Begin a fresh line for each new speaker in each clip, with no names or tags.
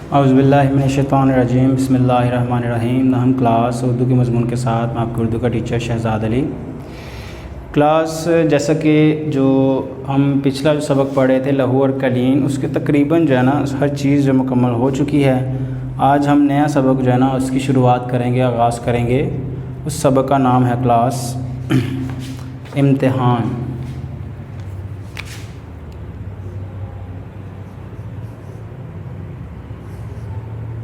औज़ुबिल्लाहि मिनश्शैतानिर्रजीम बिस्मिल्लाहिर्रहमानिर्रहीम। हम क्लास उर्दू के मज़मून के साथ मैं आपके उर्दू का टीचर शहज़ाद अली। क्लास जैसा कि जो हम पिछला जो सबक पढ़े थे लहू और कलीन, उसके तकरीबन जो है ना हर चीज़ जो मुकम्मल हो चुकी है। आज हम नया सबक जो है ना उसकी शुरुआत करेंगे, आगाज़ करेंगे। उस सबक का नाम है क्लास इम्तिहान।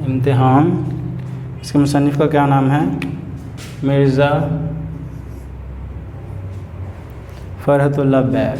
इम्तिहान, इसके मुसन्निफ़ का क्या नाम है? मिर्ज़ा फ़रहतुल्लाह बैग।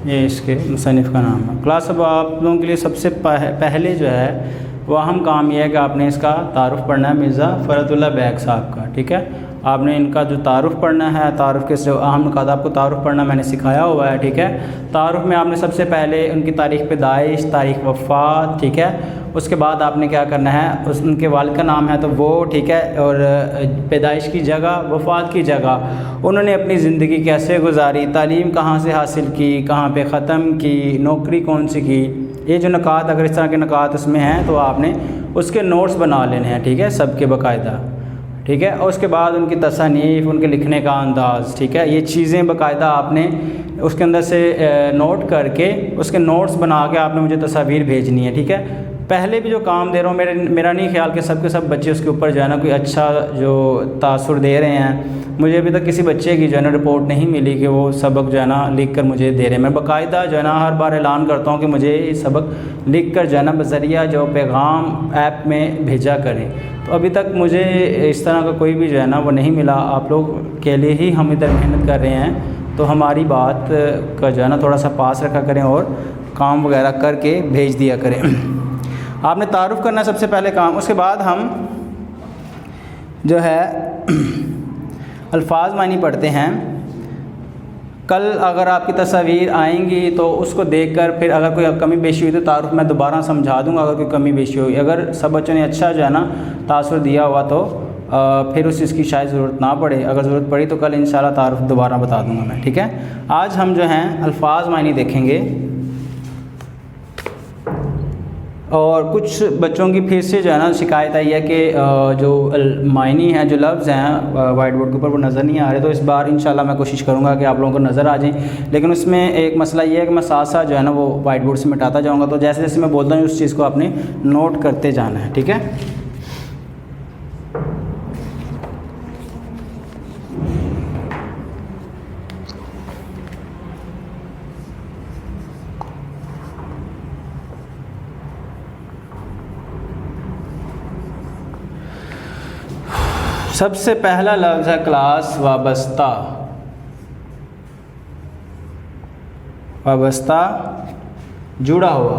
ये इसके मुसन्निफ़ का नाम है। क्लास अब आप लोगों के लिए सबसे पहले जो है वह हम काम यह है कि आपने इसका तारुफ़ पढ़ना है मिर्ज़ा फ़रहतुल्लाह बैग साहब का। ठीक है, आपने इनका जो तारुफ़ पढ़ना है, तारुफ़ के जो अहम नुकात आपको तारुफ़ पढ़ना मैंने सिखाया हुआ है। ठीक है, तारुफ़ में आपने सबसे पहले उनकी तारीख़ पैदाइश, तारीख़ वफ़ात, ठीक है, उसके बाद आपने क्या करना है, उनके वालिद का नाम है तो वो, ठीक है, और पैदाइश की जगह, वफ़ात की जगह, उन्होंने अपनी ज़िंदगी कैसे गुजारी, तालीम कहाँ से हासिल की, कहाँ पे ख़त्म की, नौकरी कौन सी की। ये जो नुकात, अगर इस तरह के नुकात उसमें हैं तो आपने उसके नोट्स बना लेने हैं। ठीक है, सबके बाकायदा। ठीक है, और उसके बाद उनकी तसनीफ़, उनके लिखने का अंदाज़, ठीक है, ये चीज़ें बाकायदा आपने उसके अंदर से नोट करके उसके नोट्स बना के आपने मुझे तस्वीर भेजनी है। ठीक है, पहले भी जो काम दे रहा हूँ मेरा नहीं ख्याल कि सब के सब बच्चे उसके ऊपर जो है ना कोई अच्छा जो तासुर दे रहे हैं। मुझे अभी तक किसी बच्चे की जो है ना रिपोर्ट नहीं मिली कि वो सबक जो है ना लिख कर मुझे दे रहे हैं। मैं बाकायदा जो है ना हर बार ऐलान करता हूँ कि मुझे ये सबक लिख कर जो है ना बज़रिया जो पैगाम ऐप में भेजा करें। तो अभी तक मुझे इस तरह का कोई भी जो है ना वो नहीं मिला। आप लोग के लिए ही हम इधर मेहनत कर रहे हैं, तो हमारी बात का जो है ना थोड़ा सा पास रखा करें और काम वगैरह करके भेज दिया करें। आपने तारुफ़ करना है सबसे पहले काम। उसके बाद हम जो है अल्फाज मानी पढ़ते हैं। कल अगर आपकी तस्वीर आएंगी तो उसको देखकर फिर अगर कोई कमी बेशी हुई तो तारुफ़ मैं दोबारा समझा दूंगा। अगर कोई कमी बेशी हुई, अगर सब बच्चों ने अच्छा जो है ना तासुर दिया हुआ तो फिर उस चीज़ की शायद ज़रूरत ना पड़े। अगर ज़रूरत पड़ी तो कल इंशाल्लाह तारुफ़ दोबारा बता दूंगा मैं। ठीक है, आज हम जो हैं अल्फाज मानी देखेंगे और कुछ बच्चों की फिर से जो है ना शिकायत आई है कि जो मायनी है, जो लफ्ज़ हैं वाइट बोर्ड के ऊपर वो नज़र नहीं आ रहे। तो इस बार इंशाल्लाह मैं कोशिश करूँगा कि आप लोगों को नज़र आ जाएं। लेकिन उसमें एक मसला ये है कि मैं साथ साथ जो है ना वो वाइट बोर्ड से मिटाता जाऊँगा। तो जैसे जैसे मैं बोलता हूँ उस चीज़ को आपने नोट करते जाना है। ठीक है, सबसे पहला लफ्ज़ है क्लास वाबस्ता। वाबस्ता जुड़ा हुआ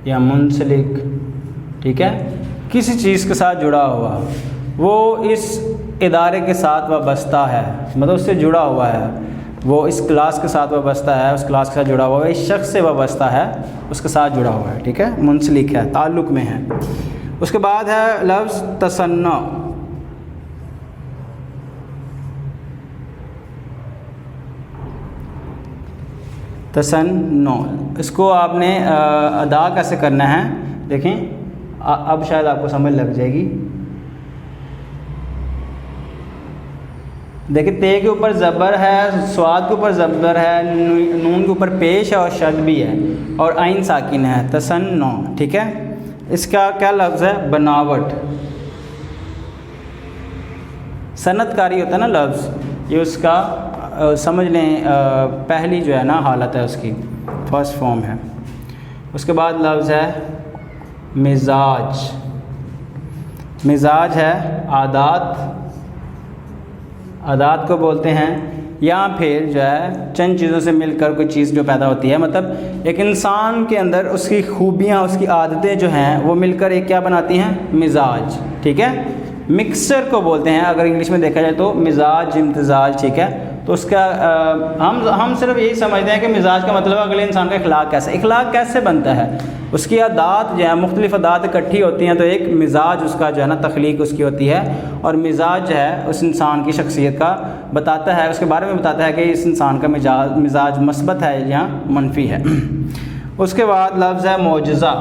या मुंसलिक। ठीक है, किसी चीज़ के साथ जुड़ा हुआ, वो इस इदारे के साथ वाबस्ता है, मतलब उससे जुड़ा हुआ है। वो इस क्लास के साथ वाबस्ता है, उस क्लास के साथ जुड़ा हुआ है, इस शख्स से वाबस्ता है, उसके साथ जुड़ा हुआ है। ठीक है, मुंसलिक है, ताल्लुक़ में है। उसके बाद है लफ्ज़ तसन्ना। तसन्नो, इसको आपने अदा कैसे करना है देखें, अब शायद आपको समझ लग जाएगी। देखिए, ते के ऊपर ज़बर है, स्वाद के ऊपर ज़बर है, नून के ऊपर पेश है और शद भी है और आइन साकिन है। तसन्नो, ठीक है, इसका क्या लफ्ज़ है? बनावट। सनतकारी होता है ना लफ्ज़, ये उसका समझ लें पहली जो है ना हालत है, उसकी फर्स्ट फॉर्म है। उसके बाद लफ्ज़ है मिजाज। मिजाज है आदात, आदात को बोलते हैं, या फिर जो है चंद चीज़ों से मिलकर कोई चीज़ जो पैदा होती है। मतलब एक इंसान के अंदर उसकी खूबियाँ, उसकी आदतें जो हैं वो मिलकर एक क्या बनाती हैं? मिजाज। ठीक है, मिक्सचर को बोलते हैं अगर इंग्लिश में देखा जाए तो मिजाज, इम्तिजाज। ठीक है, तो तो उसका हम सिर्फ यही समझते हैं कि मिजाज का मतलब अगले इंसान का इखलाक कैसे बनता है। उसकी अदात जो है, मुख्तलिफ अदात इकट्ठी होती हैं तो एक मिजाज उसका जो है ना तख्लीक उसकी होती है, और मिजाज जो है उस इंसान की शख्सियत का बताता है, उसके बारे में बताता है कि इस इंसान का मिजाज मस्बत है या मनफी है। उसके बाद लफ्ज़ है मोजज़ा।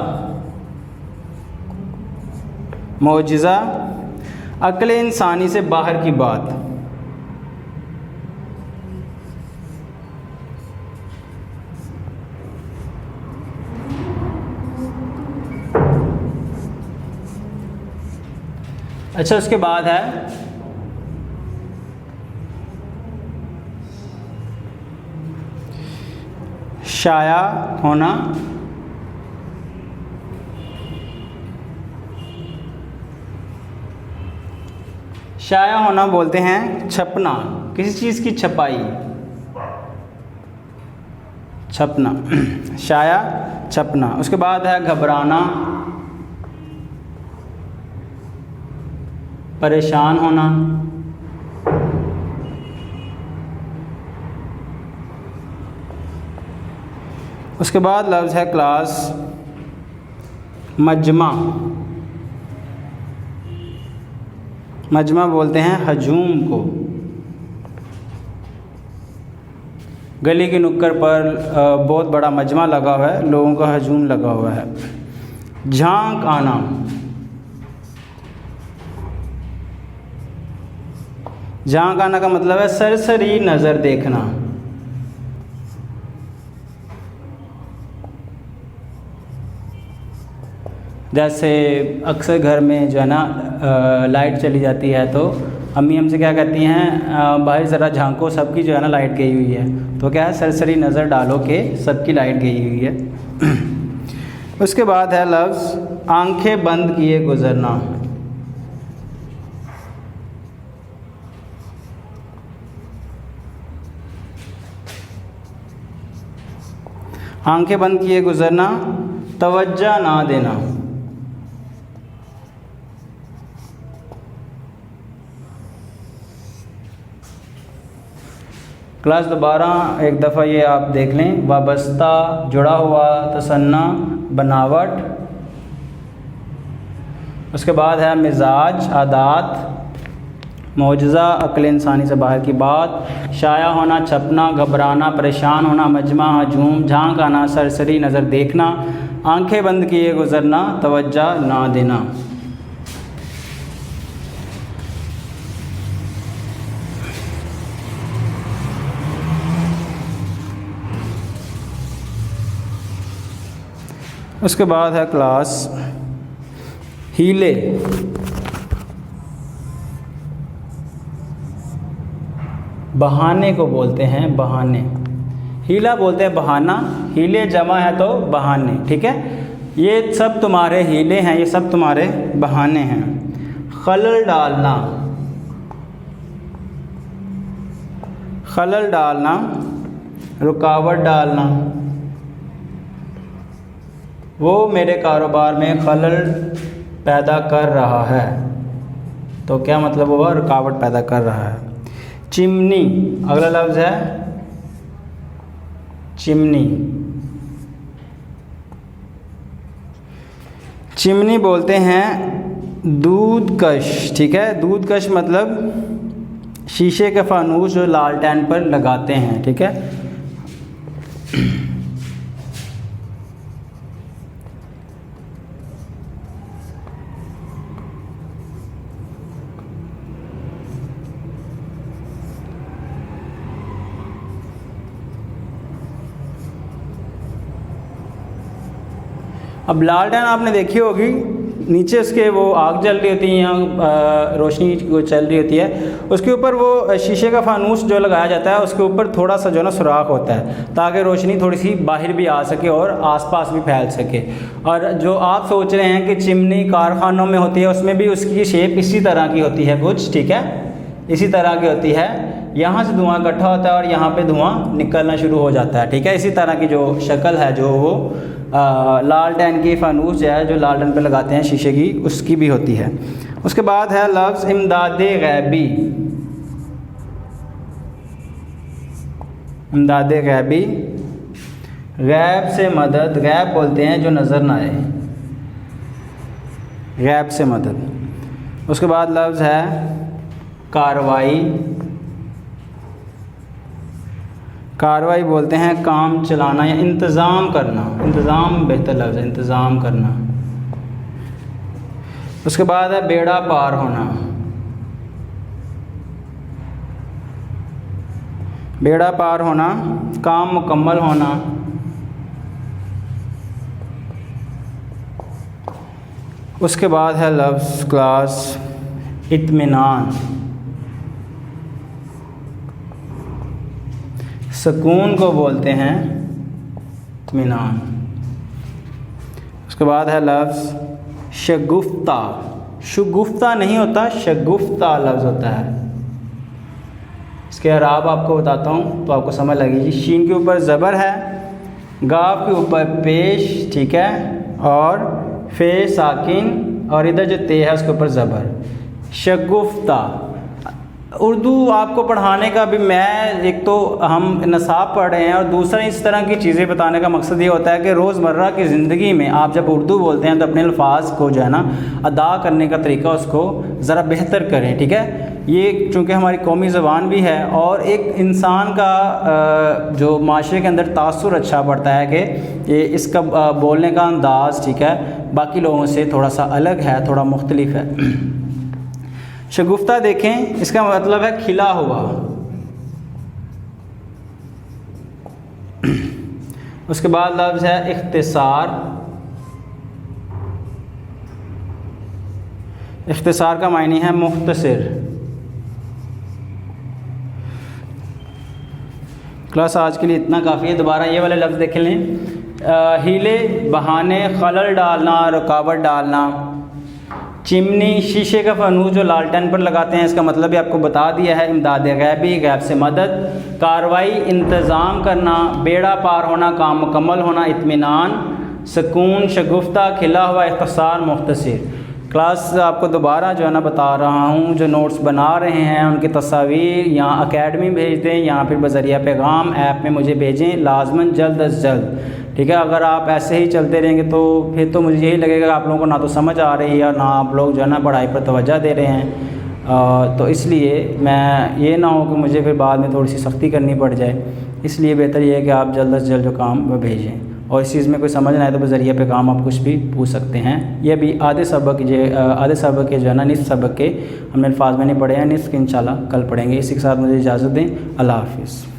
मोजज़ा अक्ल इंसानी से बाहर की बात। अच्छा, उसके बाद है शाया होना। शाया होना बोलते हैं छपना, किसी चीज़ की छपाई, छपना, शाया छपना। उसके बाद है घबराना, परेशान होना। उसके बाद लफ्ज़ है क्लास मजमा। मजमा बोलते हैं हजूम को। गली की नुक्कड़ पर बहुत बड़ा मजमा लगा हुआ है, लोगों का हजूम लगा हुआ है। झांक आना, झांक आना का मतलब है सरसरी नज़र देखना। जैसे अक्सर घर में जो है ना लाइट चली जाती है तो अम्मी हमसे क्या कहती हैं, भाई ज़रा झांको, सबकी जो है ना लाइट गई हुई है। तो क्या है, सरसरी नज़र डालो कि सबकी लाइट गई हुई है। उसके बाद है लफ्ज़ आंखें बंद किए गुज़रना। आंखें बंद किए गुज़रना, तवज्जो ना देना। क्लास दोबारा एक दफ़ा ये आप देख लें। वाबस्ता, जुड़ा हुआ, तसन्ना, बनावट। उसके बाद है मिजाज, आदात। मौजज़ा अक्ल इंसानी से बाहर की बात। शाया होना, छपना, घबराना, परेशान होना। मजमा हजूम, झांक आना, सरसरी नज़र देखना। आंखें बंद किए गुज़रना, तवज्जो ना देना। उसके बाद है क्लास हीले। बहाने को बोलते हैं बहाने। हीला बोलते हैं बहाना, हीले जमा है तो बहाने, ठीक है। ये सब तुम्हारे हीले हैं, ये सब तुम्हारे बहाने हैं। खलल डालना, खलल डालना, रुकावट डालना। वो मेरे कारोबार में खलल पैदा कर रहा है, तो क्या मतलब हुआ, रुकावट पैदा कर रहा है। चिमनी, अगला लफ्ज़ है चिमनी। चिमनी बोलते हैं दूधकश, ठीक है। दूधकश मतलब शीशे के फानूस जो लालटेन पर लगाते हैं, ठीक है। अब लालटेन आपने देखी होगी, नीचे उसके वो आग जल रही होती है या रोशनी वो चल रही होती है, उसके ऊपर वो शीशे का फानूस जो लगाया जाता है उसके ऊपर थोड़ा सा जो ना सुराख होता है ताकि रोशनी थोड़ी सी बाहर भी आ सके और आसपास भी फैल सके। और जो आप सोच रहे हैं कि चिमनी कारखानों में होती है, उसमें भी उसकी शेप इसी तरह की होती है कुछ, ठीक है, इसी तरह की होती है। यहाँ से धुआं इकट्ठा होता है और यहाँ पे धुआं निकलना शुरू हो जाता है, ठीक है। इसी तरह की जो शक्ल है जो वो लालटेन की फानूस जो है जो लालटेन पे लगाते हैं शीशे की, उसकी भी होती है। उसके बाद है लफ्ज़ इमदाद गैबी। इमदाद गैबी, गैब से मदद, गैब बोलते हैं जो नज़र ना आए, गैब से मदद। उसके बाद लफ्ज़ है कार्रवाई, कार्रवाई बोलते हैं काम चलाना या इंतज़ाम करना, इंतज़ाम बेहतर लफ्ज़ है, इंतज़ाम करना। उसके बाद है बेड़ा पार होना, बेड़ा पार होना, काम मुकम्मल होना। उसके बाद है लफ्ज़ क्लास इत्मीनान, सुकून को बोलते हैं इत्मीनान। उसके बाद है लफ्ज़ शगुफ्ता, शुगुफ्ता नहीं होता, शगुफ्ता लफ्ज़ होता है। इसके अराब आपको बताता हूँ तो आपको समझ लगेगी। शीन के ऊपर ज़बर है, गाफ के ऊपर पेश, ठीक है, और फे साकिन, और इधर जो ते है उसके ऊपर ज़बर, शगुफ्ता। उर्दू आपको पढ़ाने का भी, मैं एक तो हम नसाब पढ़ रहे हैं और दूसरा इस तरह की चीज़ें बताने का मकसद ये होता है कि रोज़मर्रा की ज़िंदगी में आप जब उर्दू बोलते हैं तो अपने अल्फाज को जो है ना अदा करने का तरीका उसको ज़रा बेहतर करें, ठीक है। ये चूँकि हमारी कौमी ज़बान भी है और एक इंसान का जो माशरे के अंदर तासुर अच्छा पड़ता है कि ये इसका बोलने का अंदाज़, ठीक है, बाकी लोगों से थोड़ा सा अलग है, थोड़ा मुख्तलिफ है। शगुफ्ता देखें, इसका मतलब है खिला हुआ। उसके बाद लफ्ज़ है इख्तिसार, इख्तिसार का मायने है मुख्तसर। क्लास आज के लिए इतना काफ़ी है। दोबारा ये वाले लफ्ज़ देख लें, हीले, बहाने, खलल डालना, रुकावट डालना। चिमनी, शीशे का फनूस जो लालटेन पर लगाते हैं, इसका मतलब भी आपको बता दिया है, इमदाद गैबी, गैब से मदद। कार्रवाई, इंतज़ाम करना। बेड़ा पार होना, काम मुकम्मल होना, इत्मीनान। सुकून, शगुफ्ता, खिला हुआ, इख्तिसार, मुख्तसर। क्लास आपको दोबारा जो है ना बता रहा हूँ, जो नोट्स बना रहे हैं उनकी तस्वीर या अकेडमी भेज दें या फिर बज़रिया पैगाम ऐप में मुझे भेजें लाजमन, जल्द अज़ जल्द, ठीक है। अगर आप ऐसे ही चलते रहेंगे तो फिर तो मुझे यही लगेगा कि आप लोगों को ना तो समझ आ रही है और ना आप लोग जो है ना पढ़ाई पर तवज्जो दे रहे हैं। तो इसलिए मैं ये ना हो कि मुझे फिर बाद में थोड़ी सी सख्ती करनी पड़ जाए, इसलिए बेहतर ये है कि आप जल्द अज़ जल्द जो काम वो भेजें। और इस चीज़ में कोई समझ ना आए तो बज़रिया पे काम आप कुछ भी पूछ सकते हैं। ये भी आधे सबक के जो है ना निस्फ़ सबक के हमने अल्फाज में नहीं पढ़े हैं, निस्फ़ के इंशाल्लाह कल पढ़ेंगे। इसी के साथ मुझे इजाज़त दें, अल्लाह हाफ़िज़।